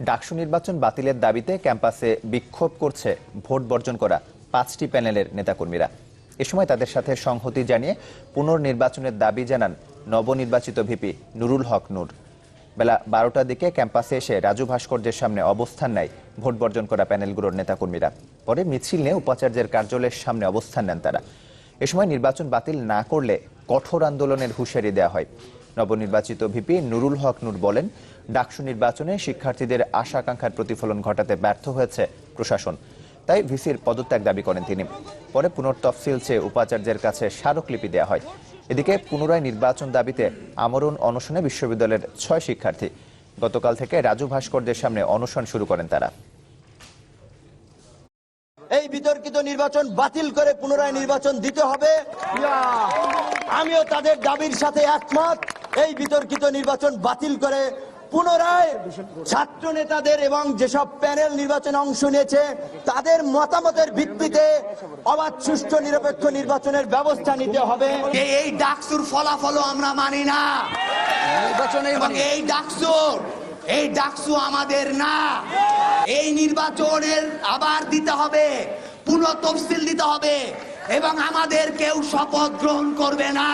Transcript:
ডাকসু নির্বাচন বাতিলের দাবিতে ক্যাম্পাসে বিক্ষোভ করছে ভোট বর্জন করা 5টি প্যানেলের নেতাকর্মীরা। এ সময় তাদের সাথে সংহতি জানিয়ে পুনর্নির্বাচনের দাবি জানান নবনির্বাচিত ভিপি নুরুল হক নূর। বেলা 12টার দিকে ক্যাম্পাসে এসে রাজু ভাস্কর্যের সামনে অবস্থান নেয় ভোট বর্জন করা প্যানেলগুলোর নেতাকর্মীরা। পরে মিছিল নিয়ে উপাচার্যের কার্যালয়ের সামনে অবস্থান নেন তারা। এ সময় নির্বাচন বাতিল না করলে কঠোর আন্দোলনের হুঁশিয়ারি দেওয়া হয়। নবনির্বাচিত ভিপি নুরুল হক নূর বলেন, ডাকসু নির্বাচনে শিক্ষার্থীদের আশা আকাঙ্ক্ষার প্রতিফলন ঘটাতে ব্যর্থ হয়েছে প্রশাসন, তাই ভিসির পদত্যাগ দাবি করেন তিনি। পরে পুনর্তফসিল চেয়ে উপাচার্যের কাছে স্মারকলিপি দেওয়া হয়। এদিকে পুনরায় নির্বাচন দাবিতে আমরণ অনশনে বিশ্ববিদ্যালয়ের 6 শিক্ষার্থী। গতকাল থেকে রাজু ভাস্কর্যের সামনে অনশন শুরু করেন তারা। এই বিতর্কিত নির্বাচন বাতিল করে পুনরায় নির্বাচন দিতে হবে। আমিও তাদের দাবির সাথে একমত। এই বিতর্কিত নির্বাচন বাতিল করে পুনরায় ছাত্র নেতাদের এবং যেসব প্যানেল নির্বাচনে অংশ নিয়েছে তাদের মতামতের ভিত্তিতে অবাধ, সুষ্ঠু, নিরপেক্ষ নির্বাচনের ব্যবস্থা নিতে হবে। এই ডাকসুর ফলাফলও আমরা মানি না। এবং এই ডাকসু আমাদের না। এই নির্বাচনের আবার দিতে হবে, পুনঃ তফসিল দিতে হবে এবং আমাদের কেউ শপথ গ্রহণ করবে না।